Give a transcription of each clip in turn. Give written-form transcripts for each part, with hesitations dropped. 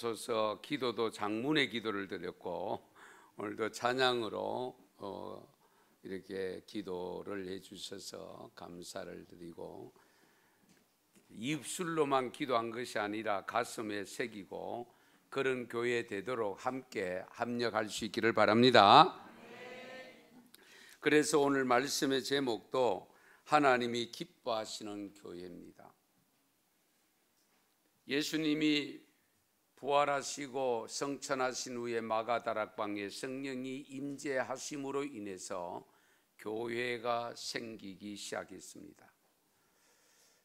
소서 기도도 장문의 기도를 드렸고 오늘도 찬양으로 이렇게 기도를 해주셔서 감사를 드리고 입술로만 기도한 것이 아니라 가슴에 새기고 그런 교회 되도록 함께 합력할 수 있기를 바랍니다. 그래서 오늘 말씀의 제목도 하나님이 기뻐하시는 교회입니다. 예수님이 부활하시고 성천하신 후에 마가다락방에 성령이 임재하심으로 인해서 교회가 생기기 시작했습니다.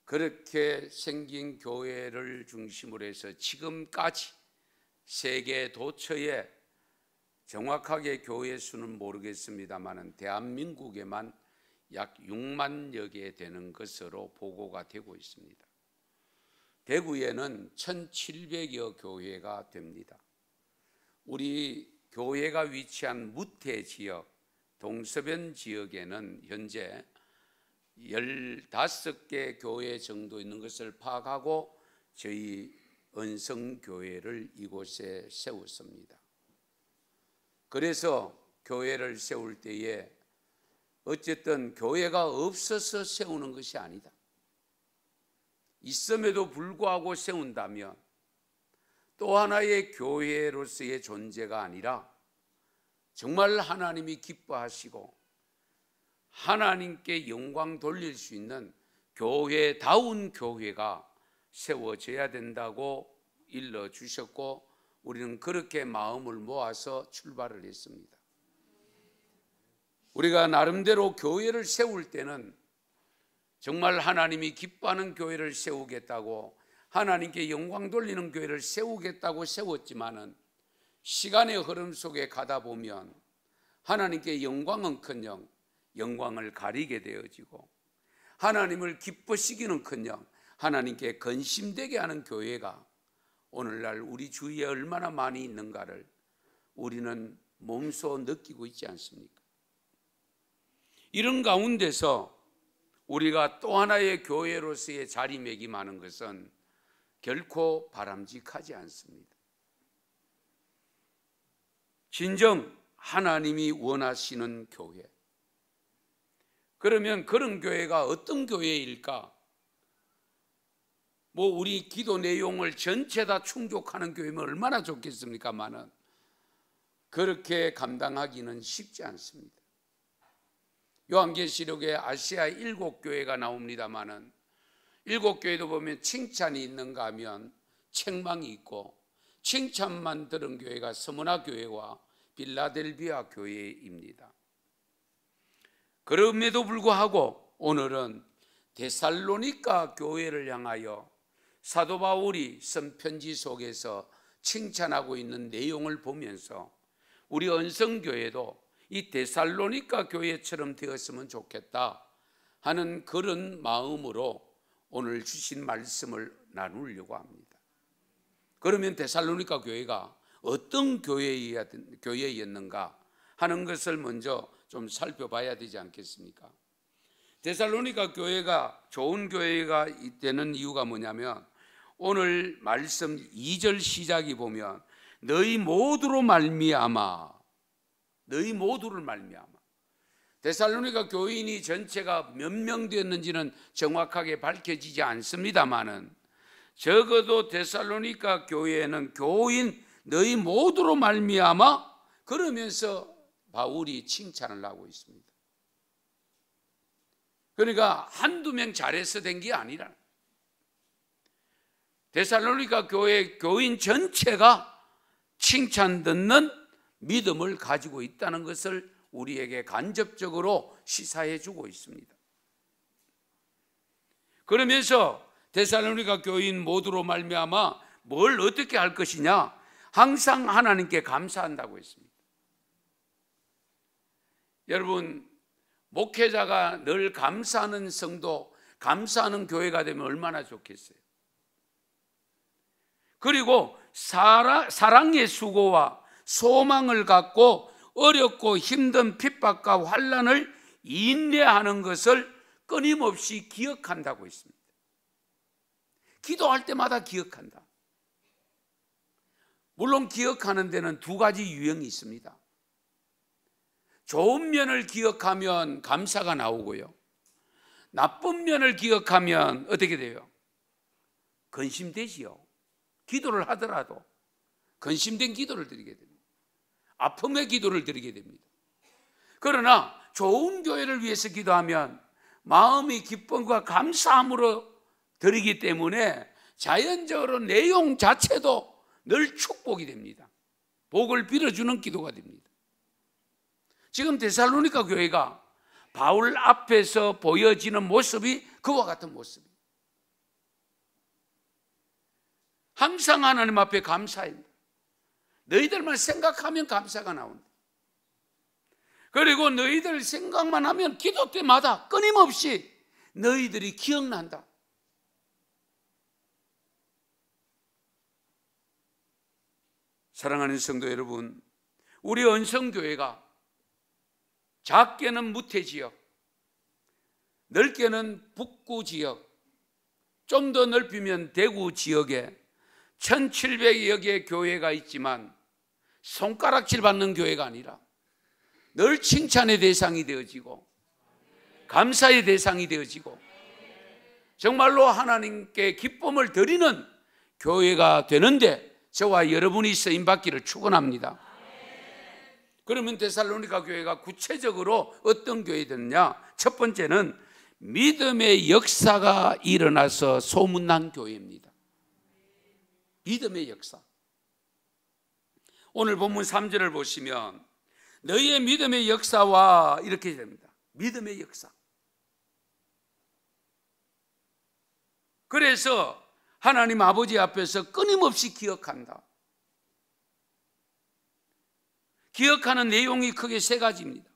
그렇게 생긴 교회를 중심으로 해서 지금까지 세계 도처에 정확하게 교회 수는 모르겠습니다만 대한민국에만 약 6만여 개 되는 것으로 보고가 되고 있습니다. 대구에는 1700여 교회가 됩니다. 우리 교회가 위치한 무태 지역, 동서변 지역에는 현재 15개 교회 정도 있는 것을 파악하고 저희 은성교회를 이곳에 세웠습니다. 그래서 교회를 세울 때에 어쨌든 교회가 없어서 세우는 것이 아니다. 있음에도 불구하고 세운다면 또 하나의 교회로서의 존재가 아니라 정말 하나님이 기뻐하시고 하나님께 영광 돌릴 수 있는 교회다운 교회가 세워져야 된다고 일러주셨고 우리는 그렇게 마음을 모아서 출발을 했습니다. 우리가 나름대로 교회를 세울 때는 정말 하나님이 기뻐하는 교회를 세우겠다고 하나님께 영광 돌리는 교회를 세우겠다고 세웠지만은 시간의 흐름 속에 가다 보면 하나님께 영광은커녕 영광을 가리게 되어지고 하나님을 기뻐시키는커녕 하나님께 근심되게 하는 교회가 오늘날 우리 주위에 얼마나 많이 있는가를 우리는 몸소 느끼고 있지 않습니까? 이런 가운데서 우리가 또 하나의 교회로서의 자리매김하는 것은 결코 바람직하지 않습니다. 진정 하나님이 원하시는 교회, 그러면 그런 교회가 어떤 교회일까? 우리 기도 내용을 전체 다 충족하는 교회면 얼마나 좋겠습니까마는 그렇게 감당하기는 쉽지 않습니다. 요한계시록에 아시아 7교회가 나옵니다마는 7교회도 보면 칭찬이 있는가 하면 책망이 있고 칭찬만 들은 교회가 스무나 교회와 빌라델비아 교회입니다. 그럼에도 불구하고 오늘은 데살로니가 교회를 향하여 사도 바울이 쓴 편지 속에서 칭찬하고 있는 내용을 보면서 우리 은성교회도 이 데살로니가 교회처럼 되었으면 좋겠다 하는 그런 마음으로 오늘 주신 말씀을 나누려고 합니다. 그러면 데살로니가 교회가 어떤 교회였는가 하는 것을 먼저 좀 살펴봐야 되지 않겠습니까? 데살로니가 교회가 좋은 교회가 되는 이유가 뭐냐면 오늘 말씀 2절 시작이 보면 너희 모두로 말미암아, 너희 모두를 말미암아. 데살로니가 교인이 전체가 몇 명 되었는지는 정확하게 밝혀지지 않습니다만은 적어도 데살로니가 교회에는 교인 너희 모두로 말미암아 그러면서 바울이 칭찬을 하고 있습니다. 그러니까 한두 명 잘해서 된 게 아니라 데살로니가 교회 교인 전체가 칭찬 듣는 믿음을 가지고 있다는 것을 우리에게 간접적으로 시사해 주고 있습니다. 그러면서 데살로니가 교인 모두로 말미암아 뭘 어떻게 할 것이냐? 항상 하나님께 감사한다고 했습니다. 여러분, 목회자가 늘 감사하는 성도, 감사하는 교회가 되면 얼마나 좋겠어요. 그리고 사랑의 수고와 소망을 갖고 어렵고 힘든 핍박과 환난을 인내하는 것을 끊임없이 기억한다고 했습니다. 기도할 때마다 기억한다. 물론 기억하는 데는 두 가지 유형이 있습니다. 좋은 면을 기억하면 감사가 나오고요, 나쁜 면을 기억하면 어떻게 돼요? 근심되지요. 기도를 하더라도 근심된 기도를 드리게 됩니다. 아픔의 기도를 드리게 됩니다. 그러나 좋은 교회를 위해서 기도하면 마음이 기쁨과 감사함으로 드리기 때문에 자연적으로 내용 자체도 늘 축복이 됩니다. 복을 빌어주는 기도가 됩니다. 지금 데살로니가 교회가 바울 앞에서 보여지는 모습이 그와 같은 모습이에요. 항상 하나님 앞에 감사입니다. 너희들만 생각하면 감사가 나온다. 그리고 너희들 생각만 하면 기도 때마다 끊임없이 너희들이 기억난다. 사랑하는 성도 여러분, 우리 언성교회가 작게는 무태지역, 넓게는 북구지역, 좀 더 넓히면 대구지역에 1700여 개의 교회가 있지만 손가락질 받는 교회가 아니라 늘 칭찬의 대상이 되어지고 감사의 대상이 되어지고 정말로 하나님께 기쁨을 드리는 교회가 되는데 저와 여러분이 쓰임받기를 축원합니다. 그러면 데살로니가 교회가 구체적으로 어떤 교회였느냐? 첫 번째는 믿음의 역사가 일어나서 소문난 교회입니다. 믿음의 역사. 오늘 본문 3절을 보시면 너희의 믿음의 역사와 이렇게 됩니다. 믿음의 역사. 그래서 하나님 아버지 앞에서 끊임없이 기억한다. 기억하는 내용이 크게 세 가지입니다.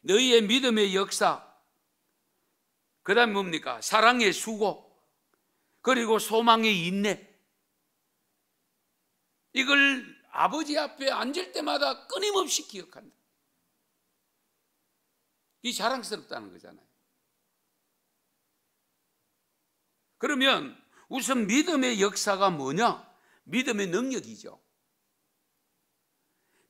너희의 믿음의 역사, 그 다음에 뭡니까? 사랑의 수고, 그리고 소망의 인내. 이걸 아버지 앞에 앉을 때마다 끊임없이 기억한다. 이 자랑스럽다는 거잖아요. 그러면 우선 믿음의 역사가 뭐냐? 믿음의 능력이죠.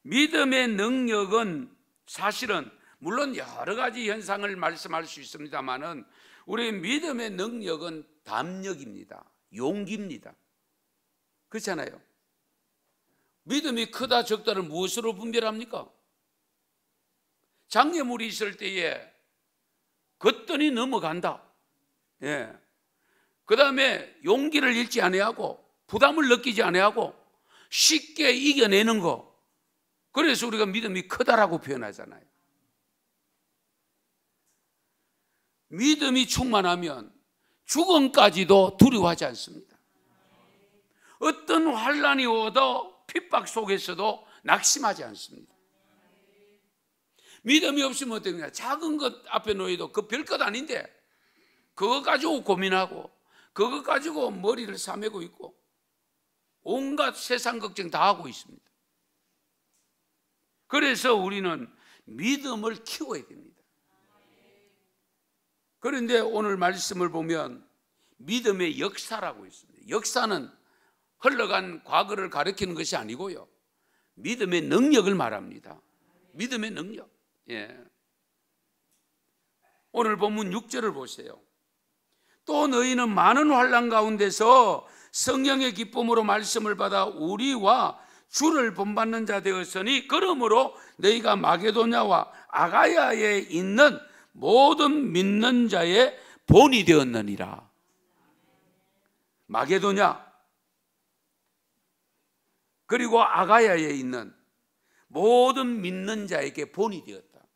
믿음의 능력은 사실은 물론 여러 가지 현상을 말씀할 수 있습니다만은 우리 믿음의 능력은 담력입니다. 용기입니다. 그렇잖아요. 믿음이 크다 적다를 무엇으로 분별합니까? 장애물이 있을 때에 걷더니 넘어간다. 예. 그 다음에 용기를 잃지 아니하고 부담을 느끼지 아니하고 쉽게 이겨내는 거. 그래서 우리가 믿음이 크다라고 표현하잖아요. 믿음이 충만하면 죽음까지도 두려워하지 않습니다. 어떤 환난이 오도 핍박 속에서도 낙심하지 않습니다. 믿음이 없으면 어떻게 작은 것 앞에 놓여도 그 별것 아닌데 그거 가지고 고민하고 그거 가지고 머리를 싸매고 있고 온갖 세상 걱정 다 하고 있습니다. 그래서 우리는 믿음을 키워야 됩니다. 그런데 오늘 말씀을 보면 믿음의 역사라고 있습니다. 역사는 흘러간 과거를 가리키는 것이 아니고요, 믿음의 능력을 말합니다. 믿음의 능력. 예. 오늘 본문 6절을 보세요. 또 너희는 많은 환난 가운데서 성령의 기쁨으로 말씀을 받아 우리와 주를 본받는 자 되었으니 그러므로 너희가 마게도냐와 아가야에 있는 모든 믿는 자의 본이 되었느니라. 마게도냐 그리고 아가야에 있는 모든 믿는 자에게 본이 되었다.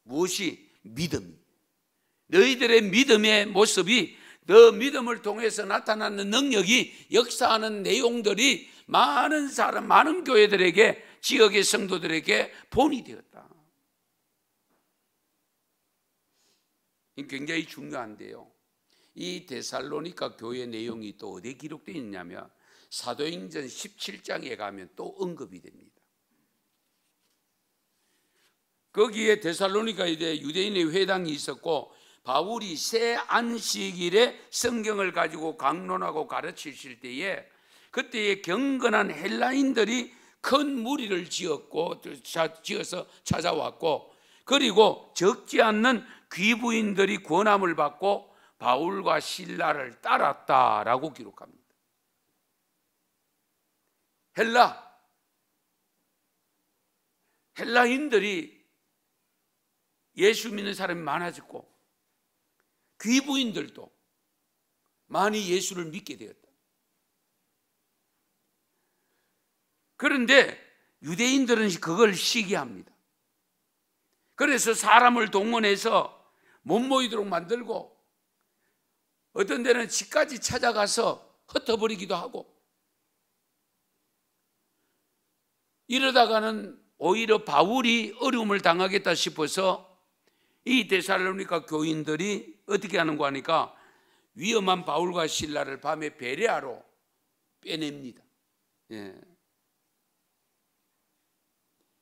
무엇이? 믿음이. 너희들의 믿음의 모습이, 너 믿음을 통해서 나타나는 능력이, 역사하는 내용들이 많은 사람, 많은 교회들에게, 지역의 성도들에게 본이 되었다. 굉장히 중요한데요, 이 데살로니가 교회 내용이 또 어디에 기록되어 있냐면 사도행전 17장에 가면 또 언급이 됩니다. 거기에 데살로니가에 대해 유대인의 회당이 있었고 바울이 새 안식일에 성경을 가지고 강론하고 가르치실 때에 그때의 경건한 헬라인들이 큰 무리를 지어서 찾아왔고, 그리고 적지 않는 귀부인들이 권함을 받고 바울과 실라를 따랐다라고 기록합니다. 헬라인들이 예수 믿는 사람이 많아졌고 귀부인들도 많이 예수를 믿게 되었다. 그런데 유대인들은 그걸 시기합니다. 그래서 사람을 동원해서 못 모이도록 만들고 어떤 데는 집까지 찾아가서 흩어버리기도 하고, 이러다가는 오히려 바울이 어려움을 당하겠다 싶어서 이 데살로니가 교인들이 어떻게 하는가 하니까 위험한 바울과 실라를 밤에 베레아로 빼냅니다. 예.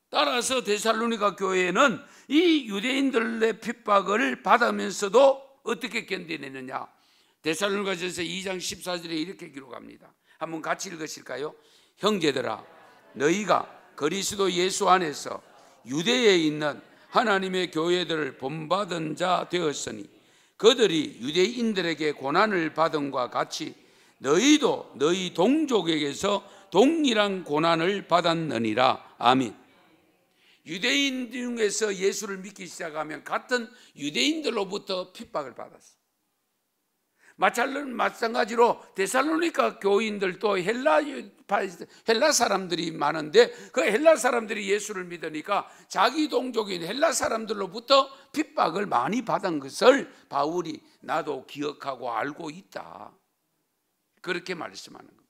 따라서 데살로니가 교회는 이 유대인들의 핍박을 받으면서도 어떻게 견뎌내느냐, 데살로니가전서 2장 14절에 이렇게 기록합니다. 한번 같이 읽으실까요? 형제들아, 너희가 그리스도 예수 안에서 유대에 있는 하나님의 교회들을 본받은 자 되었으니 그들이 유대인들에게 고난을 받음과 같이 너희도 너희 동족에게서 동일한 고난을 받았느니라. 아멘. 유대인 중에서 예수를 믿기 시작하면 같은 유대인들로부터 핍박을 받았어. 마찬가지로 데살로니가 교인들도 헬라 사람들이 많은데 그 헬라 사람들이 예수를 믿으니까 자기 동족인 헬라 사람들로부터 핍박을 많이 받은 것을 바울이 나도 기억하고 알고 있다, 그렇게 말씀하는 겁니다.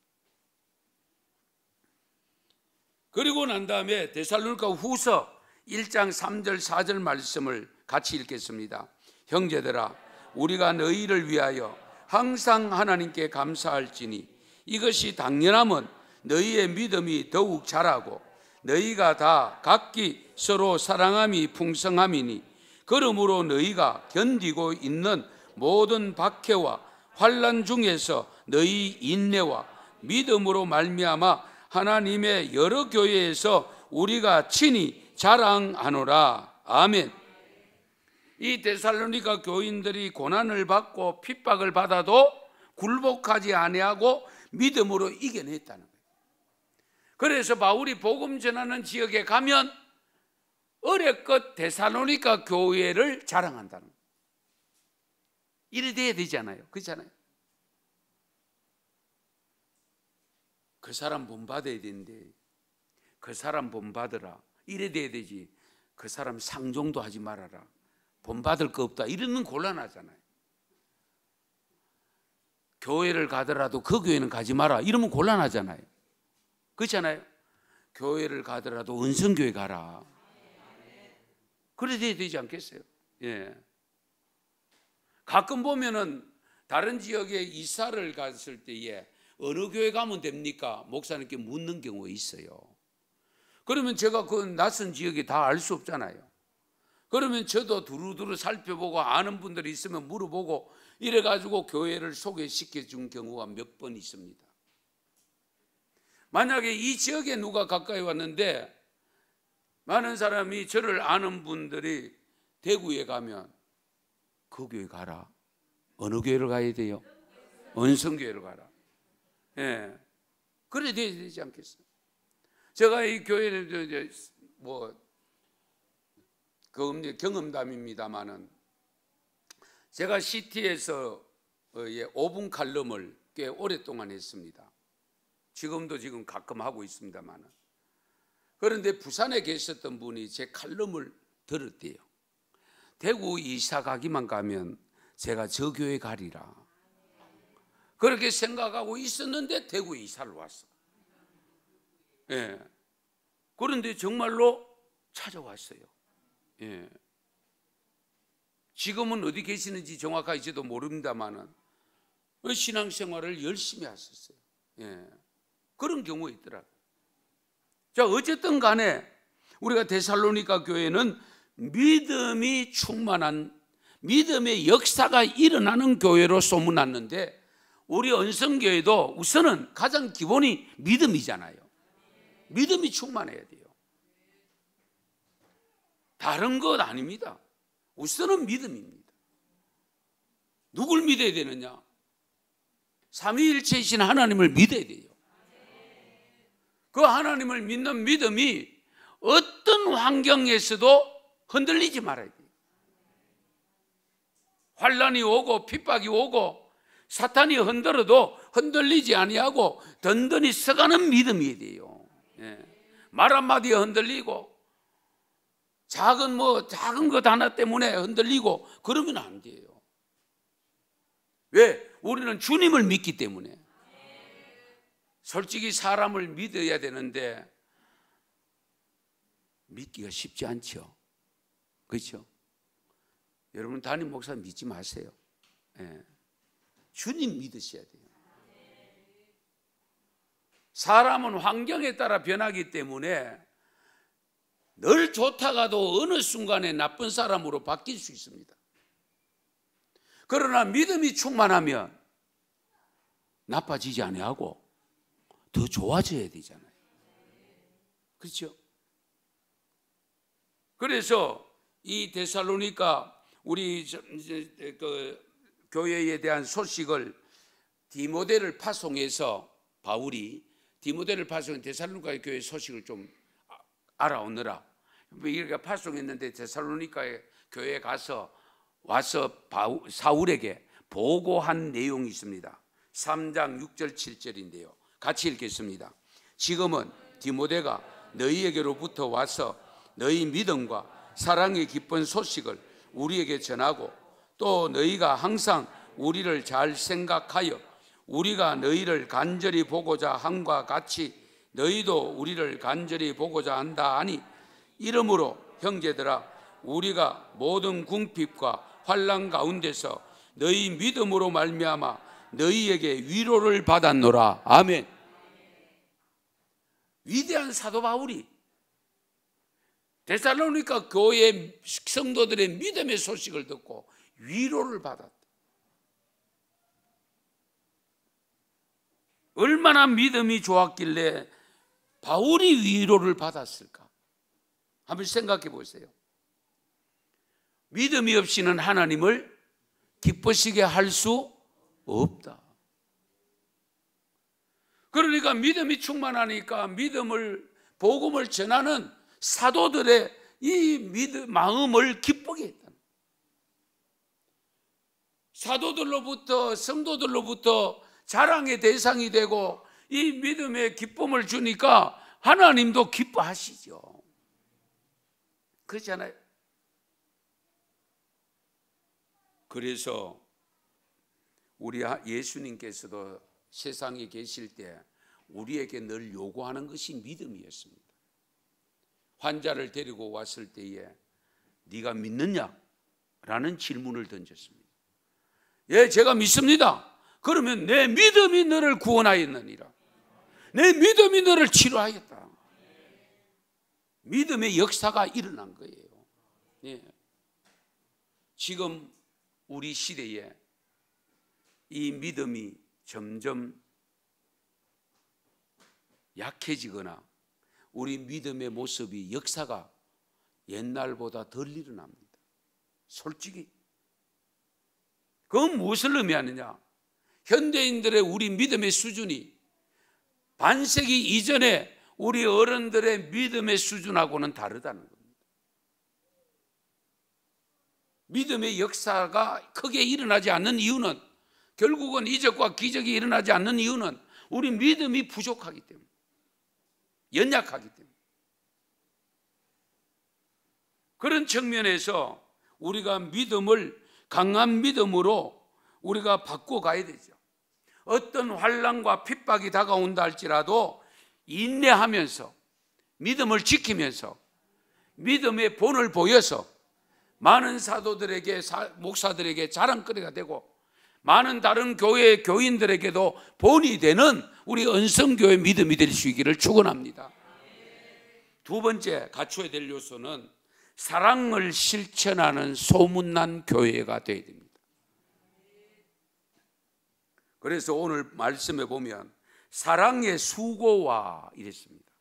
그리고 난 다음에 데살로니가 후서 1장 3절 4절 말씀을 같이 읽겠습니다. 형제들아, 우리가 너희를 위하여 항상 하나님께 감사할지니 이것이 당연함은 너희의 믿음이 더욱 자라고 너희가 다 각기 서로 사랑함이 풍성함이니 그러므로 너희가 견디고 있는 모든 박해와 환난 중에서 너희 인내와 믿음으로 말미암아 하나님의 여러 교회에서 우리가 친히 자랑하노라. 아멘. 이 데살로니가 교인들이 고난을 받고 핍박을 받아도 굴복하지 아니하고 믿음으로 이겨냈다는 거예요. 그래서 바울이 복음 전하는 지역에 가면 어렵것 데살로니가 교회를 자랑한다는 거예요. 이래 돼야 되잖아요. 그렇잖아요. 그 사람 본받아야 되는데 그 사람 본받으라 이래 돼야 되지, 그 사람 상종도 하지 말아라, 본받을 거 없다 이러면 곤란하잖아요. 교회를 가더라도 그 교회는 가지 마라 이러면 곤란하잖아요. 그렇잖아요. 교회를 가더라도 은성교회 가라, 그래 돼야 되지 않겠어요? 예. 가끔 보면은 다른 지역에 이사를 갔을 때에 어느 교회 가면 됩니까? 목사님께 묻는 경우가 있어요. 그러면 제가 그 낯선 지역에 다 알 수 없잖아요. 그러면 저도 두루두루 살펴보고 아는 분들이 있으면 물어보고 이래가지고 교회를 소개시켜 준 경우가 몇 번 있습니다. 만약에 이 지역에 누가 가까이 왔는데 많은 사람이 저를 아는 분들이 대구에 가면 그 교회 가라. 어느 교회를 가야 돼요? 은성교회를 가라. 예, 그래 되지 않겠어요? 제가 이 교회는 경험담입니다만은 제가 시티에서 5분 칼럼을 꽤 오랫동안 했습니다. 지금 가끔 하고 있습니다만은. 그런데 부산에 계셨던 분이 제 칼럼을 들었대요. 대구 이사 가기만 가면 제가 저 교회 가리라, 그렇게 생각하고 있었는데 대구에 이사를 왔어. 예. 그런데 정말로 찾아왔어요. 예. 지금은 어디 계시는지 정확하게 저도 모릅니다만은 신앙생활을 열심히 하셨어요. 예. 그런 경우가 있더라고요. 자, 어쨌든 간에 우리가 데살로니가 교회는 믿음이 충만한 믿음의 역사가 일어나는 교회로 소문났는데 우리 언성교회도 우선은 가장 기본이 믿음이잖아요. 믿음이 충만해야 돼요. 다른 것 아닙니다. 우선은 믿음입니다. 누굴 믿어야 되느냐? 삼위일체이신 하나님을 믿어야 돼요. 그 하나님을 믿는 믿음이 어떤 환경에서도 흔들리지 말아야 돼요. 환난이 오고 핍박이 오고 사탄이 흔들어도 흔들리지 아니하고 든든히 서가는 믿음이 돼요. 말 한마디에 흔들리고 작은 것 하나 때문에 흔들리고 그러면 안 돼요. 왜? 우리는 주님을 믿기 때문에. 솔직히 사람을 믿어야 되는데 믿기가 쉽지 않죠. 그렇죠? 여러분 담임 목사 믿지 마세요. 주님 믿으셔야 돼요. 사람은 환경에 따라 변하기 때문에 늘 좋다가도 어느 순간에 나쁜 사람으로 바뀔 수 있습니다. 그러나 믿음이 충만하면 나빠지지 아니하고 더 좋아져야 되잖아요. 그렇죠? 그래서 이 데살로니가 우리 교회에 대한 소식을 디모데를 파송해서 바울이 디모데를 파송해 데살로니가 교회 소식을 좀 알아오느라 이렇게 파송했는데 데살로니가 교회에 와서 사울에게 보고한 내용이 있습니다. 3장 6절 7절인데요. 같이 읽겠습니다. 지금은 디모데가 너희에게로부터 와서 너희 믿음과 사랑의 기쁜 소식을 우리에게 전하고 또 너희가 항상 우리를 잘 생각하여 우리가 너희를 간절히 보고자 함과 같이 너희도 우리를 간절히 보고자 한다 하니 이러므로 형제들아 우리가 모든 궁핍과 환난 가운데서 너희 믿음으로 말미암아 너희에게 위로를 받았노라. 아멘. 위대한 사도 바울이 데살로니가 교회 성도들의 믿음의 소식을 듣고 위로를 받았다. 얼마나 믿음이 좋았길래 바울이 위로를 받았을까? 한번 생각해 보세요. 믿음이 없이는 하나님을 기쁘시게 할 수 없다. 그러니까 믿음이 충만하니까 복음을 전하는 사도들의 이 마음을 기쁘게 했다. 사도들로부터 성도들로부터 자랑의 대상이 되고 이 믿음의 기쁨을 주니까 하나님도 기뻐하시죠. 그렇잖아요. 그래서 우리 예수님께서도 세상에 계실 때 우리에게 늘 요구하는 것이 믿음이었습니다. 환자를 데리고 왔을 때에 네가 믿느냐? 라는 질문을 던졌습니다. 예, 제가 믿습니다. 그러면 내 믿음이 너를 구원하였느니라. 내 믿음이 너를 치료하였다. 믿음의 역사가 일어난 거예요. 예. 지금 우리 시대에 이 믿음이 점점 약해지거나 우리 믿음의 모습이 역사가 옛날보다 덜 일어납니다. 솔직히 그건 무엇을 의미하느냐? 현대인들의 우리 믿음의 수준이 반세기 이전에 우리 어른들의 믿음의 수준하고는 다르다는 겁니다. 믿음의 역사가 크게 일어나지 않는 이유는 결국은 이적과 기적이 일어나지 않는 이유는 우리 믿음이 부족하기 때문에, 연약하기 때문에. 그런 측면에서 우리가 믿음을 강한 믿음으로 우리가 바꿔가야 되죠. 어떤 환난과 핍박이 다가온다 할지라도 인내하면서 믿음을 지키면서 믿음의 본을 보여서 많은 사도들에게 목사들에게 자랑거리가 되고 많은 다른 교회 교인들에게도 본이 되는 우리 언성교회 믿음이 될 수 있기를 축원합니다. 두 번째 갖춰야 될 요소는 사랑을 실천하는 소문난 교회가 되어야 됩니다. 그래서 오늘 말씀에 보면 사랑의 수고와 이랬습니다.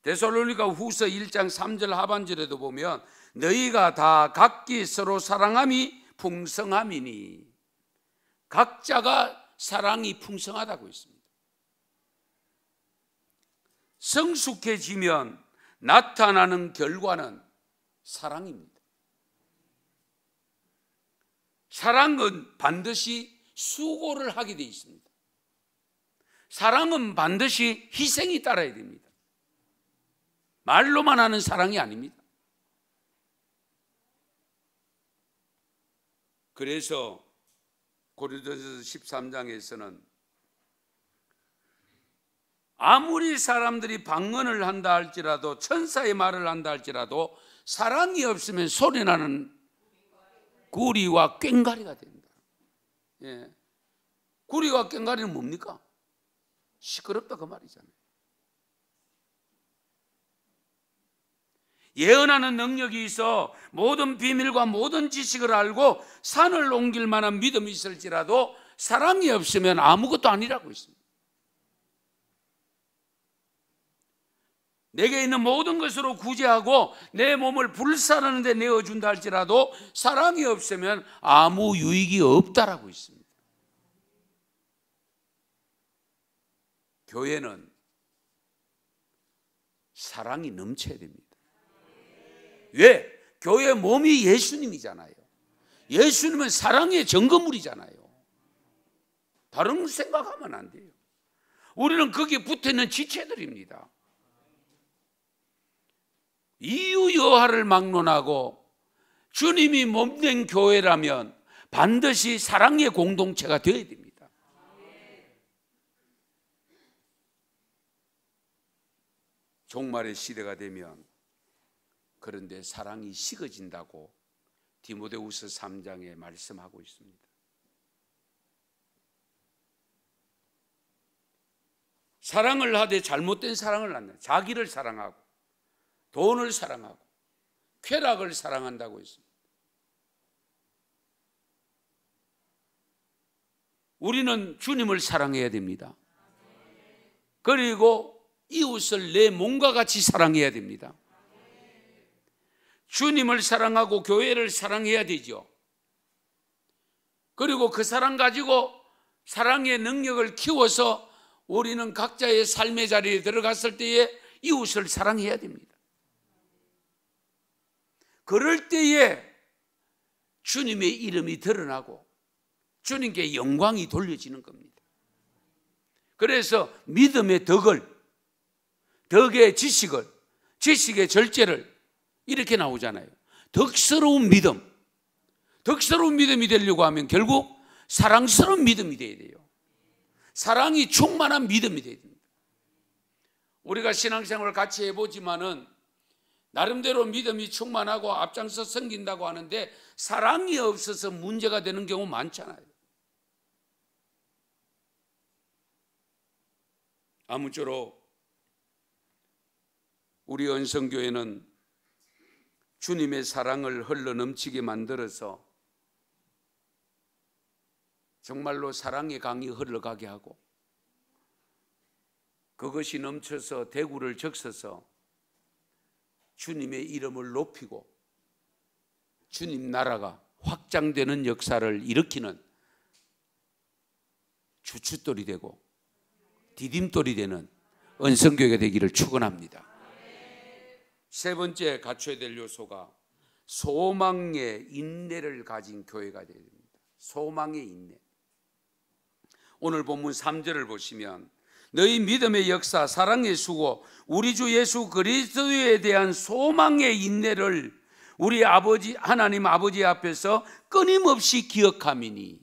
데살로니가 후서 1장 3절 하반절에도 보면 너희가 다 각기 서로 사랑함이 풍성함이니, 각자가 사랑이 풍성하다고 했습니다. 성숙해지면 나타나는 결과는 사랑입니다. 사랑은 반드시 수고를 하게 되어 있습니다. 사랑은 반드시 희생이 따라야 됩니다. 말로만 하는 사랑이 아닙니다. 그래서 고린도전서 13장에서는 아무리 사람들이 방언을 한다 할지라도, 천사의 말을 한다 할지라도 사랑이 없으면 소리나는 구리와 꽹과리가 된다. 예. 구리와 꽹과리는 뭡니까? 시끄럽다 그 말이잖아요. 예언하는 능력이 있어 모든 비밀과 모든 지식을 알고 산을 옮길 만한 믿음이 있을지라도 사랑이 없으면 아무것도 아니라고 했습니다. 내게 있는 모든 것으로 구제하고 내 몸을 불사르는 데 내어준다 할지라도 사랑이 없으면 아무 유익이 없다라고 했습니다. 교회는 사랑이 넘쳐야 됩니다. 왜? 교회 몸이 예수님이잖아요. 예수님은 사랑의 증거물이잖아요. 다른 생각하면 안 돼요. 우리는 거기에 붙어있는 지체들입니다. 이유여하를 막론하고 주님이 몸된 교회라면 반드시 사랑의 공동체가 되어야 됩니다. 종말의 시대가 되면 그런데 사랑이 식어진다고 디모데후서 3장에 말씀하고 있습니다. 사랑을 하되 잘못된 사랑을 한다. 자기를 사랑하고 돈을 사랑하고 쾌락을 사랑한다고 했습니다. 우리는 주님을 사랑해야 됩니다. 그리고 이웃을 내 몸과 같이 사랑해야 됩니다. 주님을 사랑하고 교회를 사랑해야 되죠. 그리고 그 사랑 가지고 사랑의 능력을 키워서 우리는 각자의 삶의 자리에 들어갔을 때에 이웃을 사랑해야 됩니다. 그럴 때에 주님의 이름이 드러나고 주님께 영광이 돌려지는 겁니다. 그래서 믿음의 덕의 지식을, 지식의 절제를 이렇게 나오잖아요. 덕스러운 믿음이 되려고 하면 결국 사랑스러운 믿음이 되어야 돼요. 사랑이 충만한 믿음이 되어야 됩니다. 우리가 신앙생활을 같이 해보지만은 나름대로 믿음이 충만하고 앞장서 섬긴다고 하는데 사랑이 없어서 문제가 되는 경우 많잖아요. 아무쪼록 우리 은성교회는 주님의 사랑을 흘러넘치게 만들어서 정말로 사랑의 강이 흘러가게 하고 그것이 넘쳐서 대구를 적셔서 주님의 이름을 높이고 주님 나라가 확장되는 역사를 일으키는 주춧돌이 되고 디딤돌이 되는 은성교회가 되기를 축원합니다. 세 번째 갖춰야 될 요소가 소망의 인내를 가진 교회가 되어야 됩니다. 소망의 인내. 오늘 본문 3절을 보시면 너희 믿음의 역사, 사랑의 수고, 우리 주 예수 그리스도에 대한 소망의 인내를 우리 아버지 하나님 아버지 앞에서 끊임없이 기억함이니.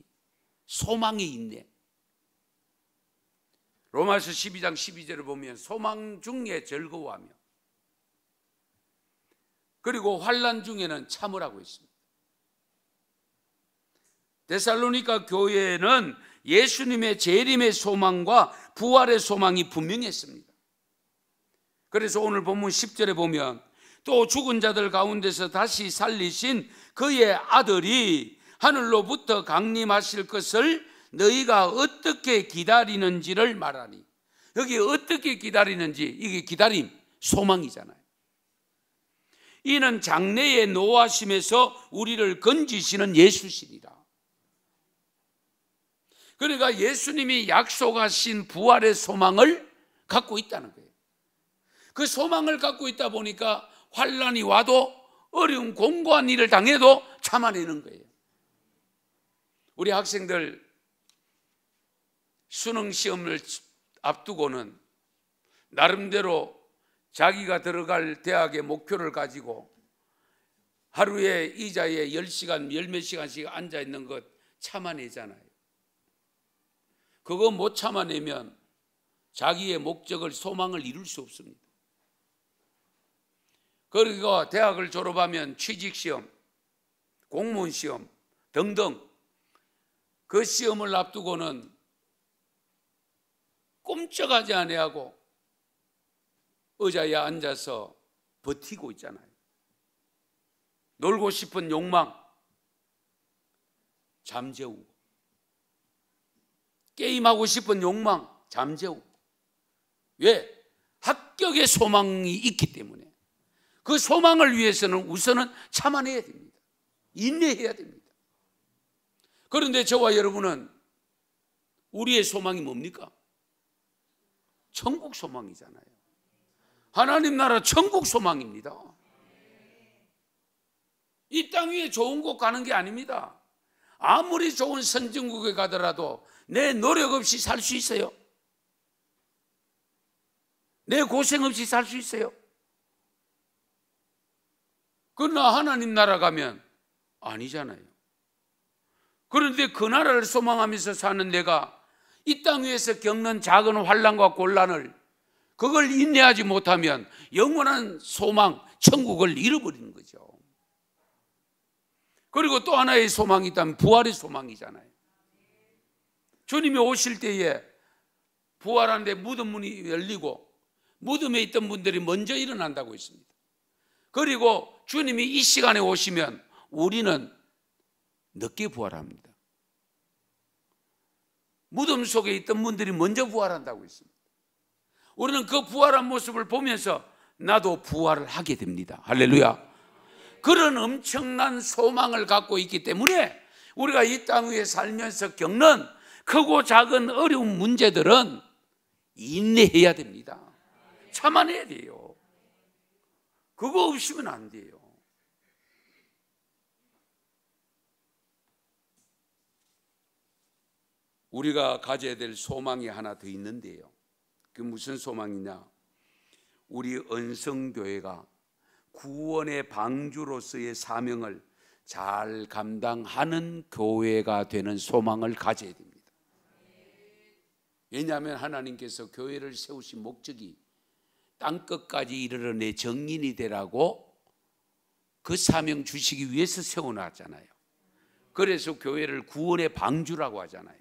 소망의 인내. 로마서 12장 12절을 보면 소망 중에 즐거워하며 그리고 환난 중에는 참으라고 했습니다. 데살로니가 교회에는 예수님의 재림의 소망과 부활의 소망이 분명했습니다. 그래서 오늘 본문 10절에 보면 또 죽은 자들 가운데서 다시 살리신 그의 아들이 하늘로부터 강림하실 것을 너희가 어떻게 기다리는지를 말하니. 여기 어떻게 기다리는지, 이게 기다림, 소망이잖아요. 이는 장래의 노하심에서 우리를 건지시는 예수시니라. 그러니까 예수님이 약속하신 부활의 소망을 갖고 있다는 거예요. 그 소망을 갖고 있다 보니까 환난이 와도 어려운 공고한 일을 당해도 참아내는 거예요. 우리 학생들 수능 시험을 앞두고는 나름대로 자기가 들어갈 대학의 목표를 가지고 하루에 의자에 10시간, 10몇 시간씩 앉아 있는 것 참아내잖아요. 그거 못 참아내면 자기의 목적을, 소망을 이룰 수 없습니다. 그리고 대학을 졸업하면 취직시험, 공무원시험 등등 그 시험을 앞두고는 꼼짝하지 아니하고 의자에 앉아서 버티고 있잖아요. 놀고 싶은 욕망 잠재우고, 게임하고 싶은 욕망 잠재우고. 왜? 합격의 소망이 있기 때문에. 그 소망을 위해서는 우선은 참아내야 됩니다. 인내해야 됩니다. 그런데 저와 여러분은 우리의 소망이 뭡니까? 천국 소망이잖아요. 하나님 나라 천국 소망입니다. 이 땅 위에 좋은 곳 가는 게 아닙니다. 아무리 좋은 선진국에 가더라도 내 노력 없이 살 수 있어요? 내 고생 없이 살 수 있어요? 그러나 하나님 나라 가면 아니잖아요. 그런데 그 나라를 소망하면서 사는 내가 이 땅 위에서 겪는 작은 환난과 곤란을, 그걸 인내하지 못하면 영원한 소망, 천국을 잃어버리는 거죠. 그리고 또 하나의 소망이 있다면 부활의 소망이잖아요. 주님이 오실 때에 부활하는데 무덤 문이 열리고 무덤에 있던 분들이 먼저 일어난다고 했습니다. 그리고 주님이 이 시간에 오시면 우리는 늦게 부활합니다. 무덤 속에 있던 분들이 먼저 부활한다고 했습니다. 우리는 그 부활한 모습을 보면서 나도 부활을 하게 됩니다. 할렐루야. 그런 엄청난 소망을 갖고 있기 때문에 우리가 이 땅 위에 살면서 겪는 크고 작은 어려운 문제들은 인내해야 됩니다. 참아내야 돼요. 그거 없이면 안 돼요. 우리가 가져야 될 소망이 하나 더 있는데요. 그 무슨 소망이냐? 우리 언성교회가 구원의 방주로서의 사명을 잘 감당하는 교회가 되는 소망을 가져야 됩니다. 왜냐하면 하나님께서 교회를 세우신 목적이 땅끝까지 이르러 내 정인이 되라고 그 사명 주시기 위해서 세워놨잖아요. 그래서 교회를 구원의 방주라고 하잖아요.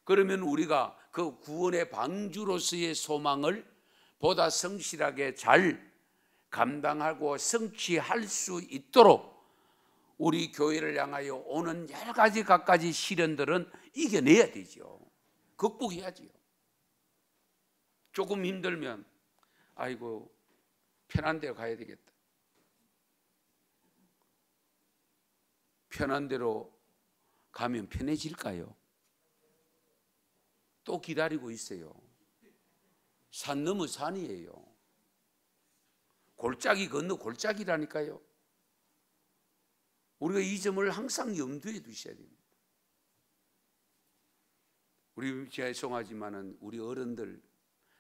그러면 우리가 그 구원의 방주로서의 소망을 보다 성실하게 잘 감당하고 성취할 수 있도록 우리 교회를 향하여 오는 여러 가지 갖가지 시련들은 이겨내야 되죠. 극복해야지요. 조금 힘들면 아이고 편한 데로 가야 되겠다. 편한 데로 가면 편해질까요? 또 기다리고 있어요. 산 넘어 산이에요. 골짜기 건너 골짜기라니까요. 우리가 이 점을 항상 염두에 두셔야 됩니다. 우리 죄송하지만은 우리 어른들,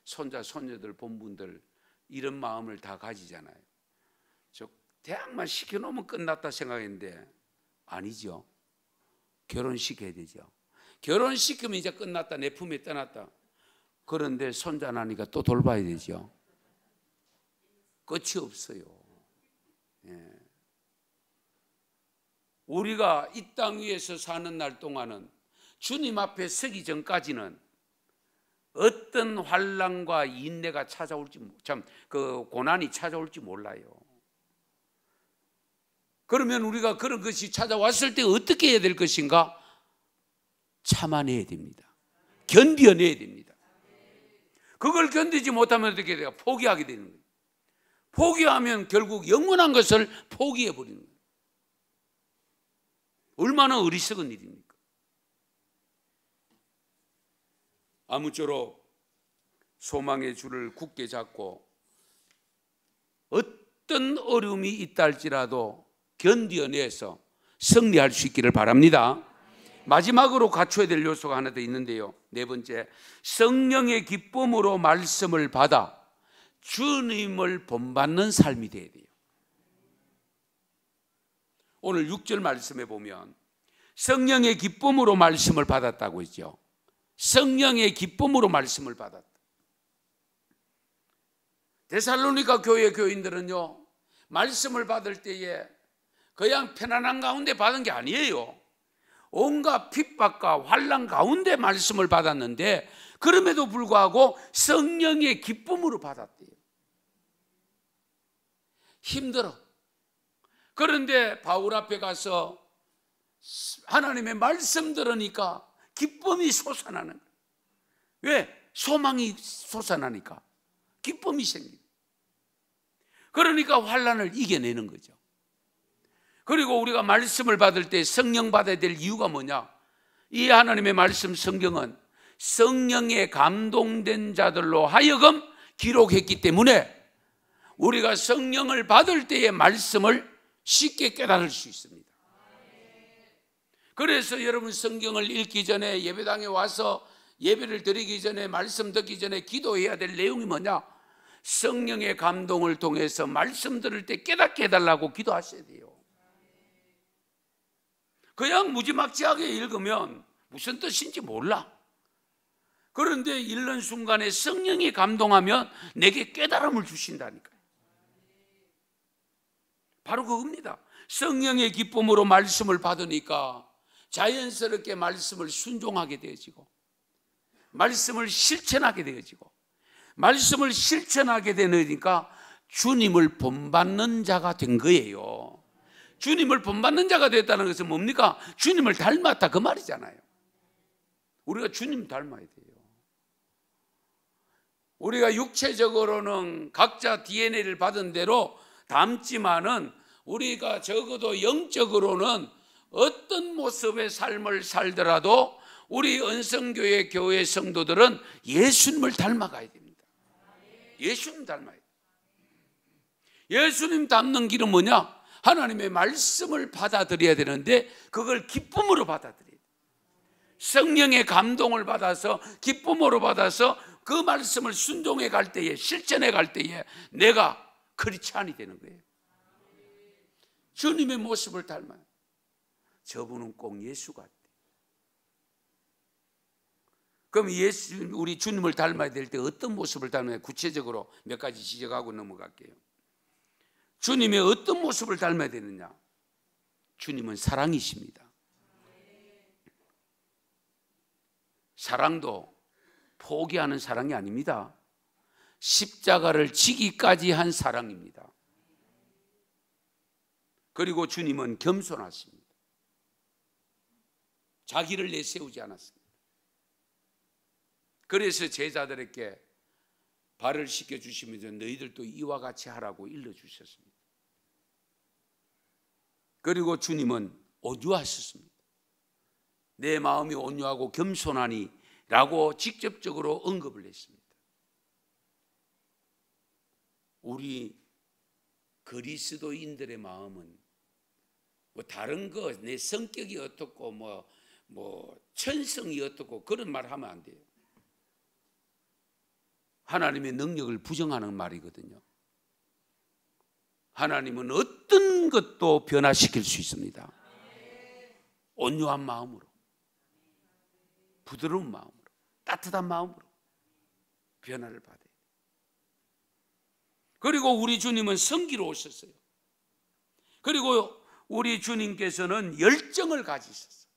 손자, 손녀들, 본분들 이런 마음을 다 가지잖아요. 저 대학만 시켜놓으면 끝났다 생각했는데 아니죠. 결혼시켜야 되죠. 결혼시키면 이제 끝났다, 내 품에 떠났다. 그런데 손자 나니까 또 돌봐야 되죠. 끝이 없어요. 예. 우리가 이 땅 위에서 사는 날 동안은 주님 앞에 서기 전까지는 어떤 환난과 인내가 찾아올지, 참 그 고난이 찾아올지 몰라요. 그러면 우리가 그런 것이 찾아왔을 때 어떻게 해야 될 것인가? 참아내야 됩니다. 견뎌내야 됩니다. 그걸 견디지 못하면 어떻게 돼요? 포기하게 되는 거예요. 포기하면 결국 영원한 것을 포기해버리는 거예요. 얼마나 어리석은 일입니까? 아무쪼록 소망의 줄을 굳게 잡고 어떤 어려움이 있다 할지라도 견뎌내서 승리할 수 있기를 바랍니다. 마지막으로 갖춰야 될 요소가 하나 더 있는데요. 네 번째, 성령의 기쁨으로 말씀을 받아 주님을 본받는 삶이 되어야 돼요. 오늘 6절 말씀에 보면 성령의 기쁨으로 말씀을 받았다고 했죠. 성령의 기쁨으로 말씀을 받았다. 데살로니가 교회 교인들은요, 말씀을 받을 때에 그냥 편안한 가운데 받은 게 아니에요. 온갖 핍박과 환난 가운데 말씀을 받았는데 그럼에도 불구하고 성령의 기쁨으로 받았대요. 힘들어. 그런데 바울 앞에 가서 하나님의 말씀 들으니까 기쁨이 솟아나는 거예요. 왜? 소망이 솟아나니까 기쁨이 생깁니다. 그러니까 환난을 이겨내는 거죠. 그리고 우리가 말씀을 받을 때 성령 받아야 될 이유가 뭐냐? 이 하나님의 말씀 성경은 성령에 감동된 자들로 하여금 기록했기 때문에 우리가 성령을 받을 때의 말씀을 쉽게 깨달을 수 있습니다. 그래서 여러분 성경을 읽기 전에 예배당에 와서 예배를 드리기 전에 말씀 듣기 전에 기도해야 될 내용이 뭐냐? 성령의 감동을 통해서 말씀 들을 때 깨닫게 해달라고 기도하셔야 돼요. 그냥 무지막지하게 읽으면 무슨 뜻인지 몰라. 그런데 읽는 순간에 성령이 감동하면 내게 깨달음을 주신다니까요. 바로 그겁니다. 성령의 기쁨으로 말씀을 받으니까 자연스럽게 말씀을 순종하게 되어지고 말씀을 실천하게 되어지고 말씀을 실천하게 되니까 주님을 본받는 자가 된 거예요. 주님을 본받는 자가 됐다는 것은 뭡니까? 주님을 닮았다 그 말이잖아요. 우리가 주님 닮아야 돼요. 우리가 육체적으로는 각자 DNA를 받은 대로 닮지만은 우리가 적어도 영적으로는 어떤 모습의 삶을 살더라도 우리 은성교회 교회 성도들은 예수님을 닮아가야 됩니다. 예수님 닮아야 돼요. 예수님 닮는 길은 뭐냐? 하나님의 말씀을 받아들여야 되는데 그걸 기쁨으로 받아들여야 돼요. 성령의 감동을 받아서 기쁨으로 받아서 그 말씀을 순종해 갈 때에 실천해 갈 때에 내가 크리스찬이 되는 거예요. 주님의 모습을 닮아요. 저분은 꼭 예수 같대. 그럼 우리 주님을 닮아야 될 때 어떤 모습을 닮아야 구체적으로 몇 가지 지적하고 넘어갈게요. 주님의 어떤 모습을 닮아야 되느냐? 주님은 사랑이십니다. 사랑도 포기하는 사랑이 아닙니다. 십자가를 지기까지 한 사랑입니다. 그리고 주님은 겸손하십니다. 자기를 내세우지 않았습니다. 그래서 제자들에게 발을 씻겨주시면서 너희들도 이와 같이 하라고 일러주셨습니다. 그리고 주님은 온유하셨습니다. 내 마음이 온유하고 겸손하니 라고 직접적으로 언급을 했습니다. 우리 그리스도인들의 마음은 뭐 다른 거 내 성격이 어떻고 뭐 천성이 어떻고 그런 말 하면 안 돼요. 하나님의 능력을 부정하는 말이거든요. 하나님은 어떤 것도 변화시킬 수 있습니다. 온유한 마음으로, 부드러운 마음으로, 따뜻한 마음으로 변화를 받아요. 그리고 우리 주님은 성기로우셨어요. 그리고 우리 주님께서는 열정을 가지셨어요.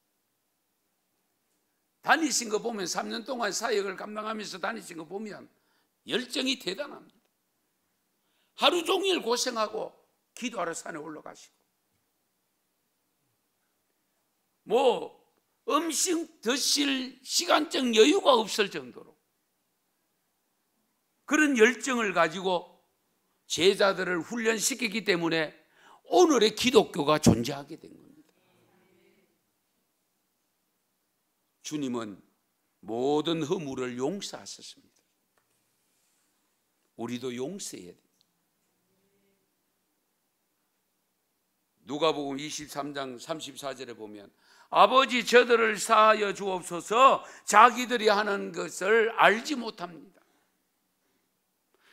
다니신 거 보면 3년 동안 사역을 감당하면서 다니신 거 보면 열정이 대단합니다. 하루 종일 고생하고 기도하러 산에 올라가시고 음식 드실 시간적 여유가 없을 정도로 그런 열정을 가지고 제자들을 훈련시키기 때문에 오늘의 기독교가 존재하게 된 겁니다. 주님은 모든 허물을 용서하셨습니다. 우리도 용서해야 됩니다. 누가복음 23장 34절에 보면 아버지 저들을 사하여 주옵소서 자기들이 하는 것을 알지 못합니다.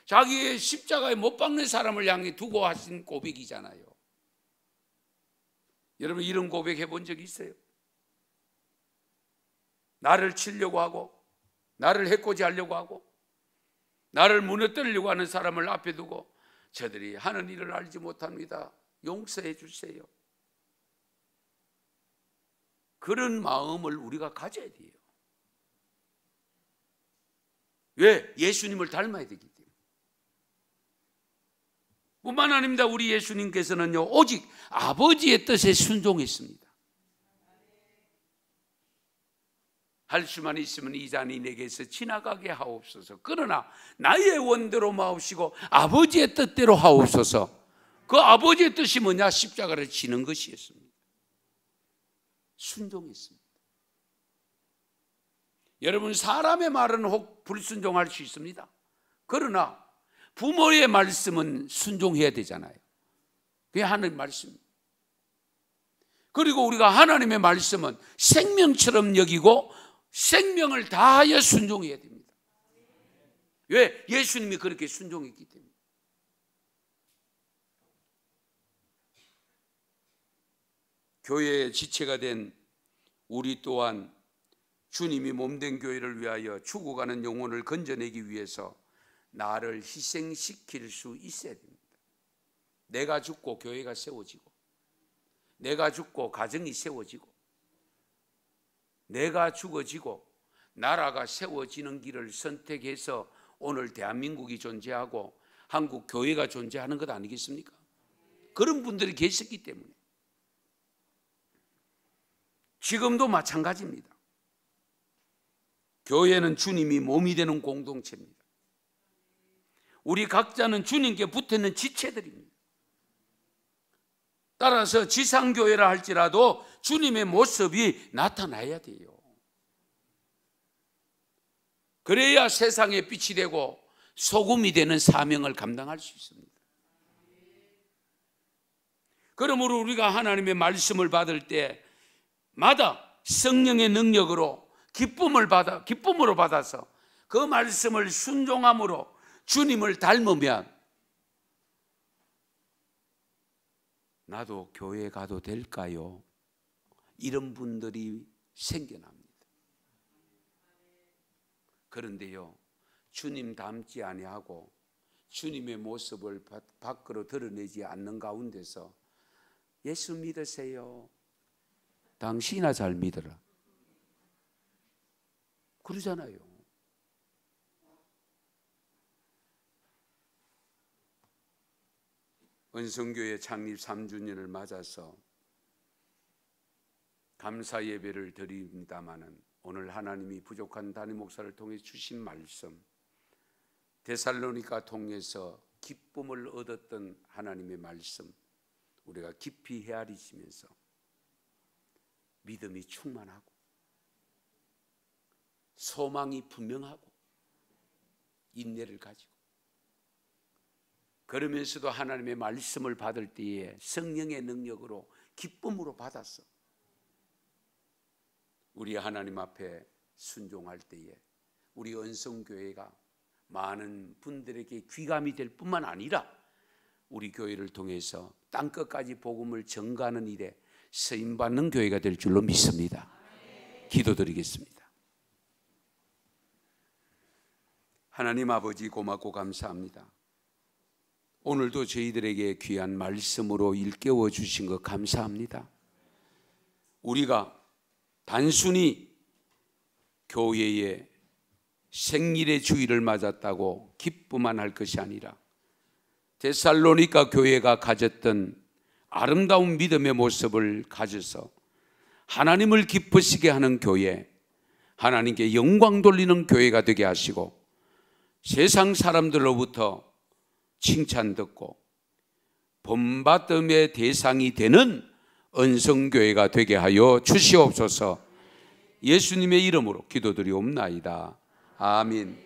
자기의 십자가에 못 박는 사람을 향해 두고 하신 고백이잖아요. 여러분 이런 고백 해본 적 있어요? 나를 치려고 하고 나를 해코지 하려고 하고 나를 무너뜨리려고 하는 사람을 앞에 두고 저들이 하는 일을 알지 못합니다. 용서해 주세요. 그런 마음을 우리가 가져야 돼요. 왜? 예수님을 닮아야 되기 때문에. 뿐만 아닙니다. 우리 예수님께서는요 오직 아버지의 뜻에 순종했습니다. 할 수만 있으면 이 잔이 내게서 지나가게 하옵소서. 그러나 나의 원대로 마옵시고 아버지의 뜻대로 하옵소서. 그 아버지의 뜻이 뭐냐? 십자가를 지는 것이었습니다. 순종했습니다. 여러분 사람의 말은 혹 불순종할 수 있습니다. 그러나 부모의 말씀은 순종해야 되잖아요. 그게 하나님의 말씀입니다. 그리고 우리가 하나님의 말씀은 생명처럼 여기고 생명을 다하여 순종해야 됩니다. 왜? 예수님이 그렇게 순종했기 때문에. 교회의 지체가 된 우리 또한 주님이 몸된 교회를 위하여 죽어가는 영혼을 건져내기 위해서 나를 희생시킬 수 있어야 됩니다. 내가 죽고 교회가 세워지고 내가 죽고 가정이 세워지고 내가 죽어지고 나라가 세워지는 길을 선택해서 오늘 대한민국이 존재하고 한국 교회가 존재하는 것 아니겠습니까? 그런 분들이 계셨기 때문에. 지금도 마찬가지입니다. 교회는 주님이 몸이 되는 공동체입니다. 우리 각자는 주님께 붙어있는 지체들입니다. 따라서 지상교회라 할지라도 주님의 모습이 나타나야 돼요. 그래야 세상의 빛이 되고 소금이 되는 사명을 감당할 수 있습니다. 그러므로 우리가 하나님의 말씀을 받을 때마다 성령의 능력으로 기쁨으로 받아서 그 말씀을 순종함으로 주님을 닮으면 나도 교회 가도 될까요? 이런 분들이 생겨납니다. 그런데요, 주님 닮지 아니하고 주님의 모습을 밖으로 드러내지 않는 가운데서 예수 믿으세요. 당신이나 잘 믿어라. 그러잖아요. 은성교회 창립 3주년을 맞아서 감사 예배를 드립니다마는 오늘 하나님이 부족한 담임 목사를 통해 주신 말씀, 데살로니가 통해서 기쁨을 얻었던 하나님의 말씀 우리가 깊이 헤아리시면서 믿음이 충만하고 소망이 분명하고 인내를 가지고 그러면서도 하나님의 말씀을 받을 때에 성령의 능력으로 기쁨으로 받아서 우리 하나님 앞에 순종할 때에 우리 은성교회가 많은 분들에게 귀감이 될 뿐만 아니라 우리 교회를 통해서 땅끝까지 복음을 전가하는 일에 쓰임받는 교회가 될 줄로 믿습니다. 기도드리겠습니다. 하나님 아버지 고맙고 감사합니다. 오늘도 저희들에게 귀한 말씀으로 일깨워 주신 것 감사합니다. 우리가 단순히 교회의 생일의 주일을 맞았다고 기쁘만 할 것이 아니라 데살로니가 교회가 가졌던 아름다운 믿음의 모습을 가져서 하나님을 기쁘시게 하는 교회, 하나님께 영광 돌리는 교회가 되게 하시고 세상 사람들로부터 칭찬 듣고 본받음의 대상이 되는 언성교회가 되게 하여 주시옵소서. 예수님의 이름으로 기도드리옵나이다. 아멘.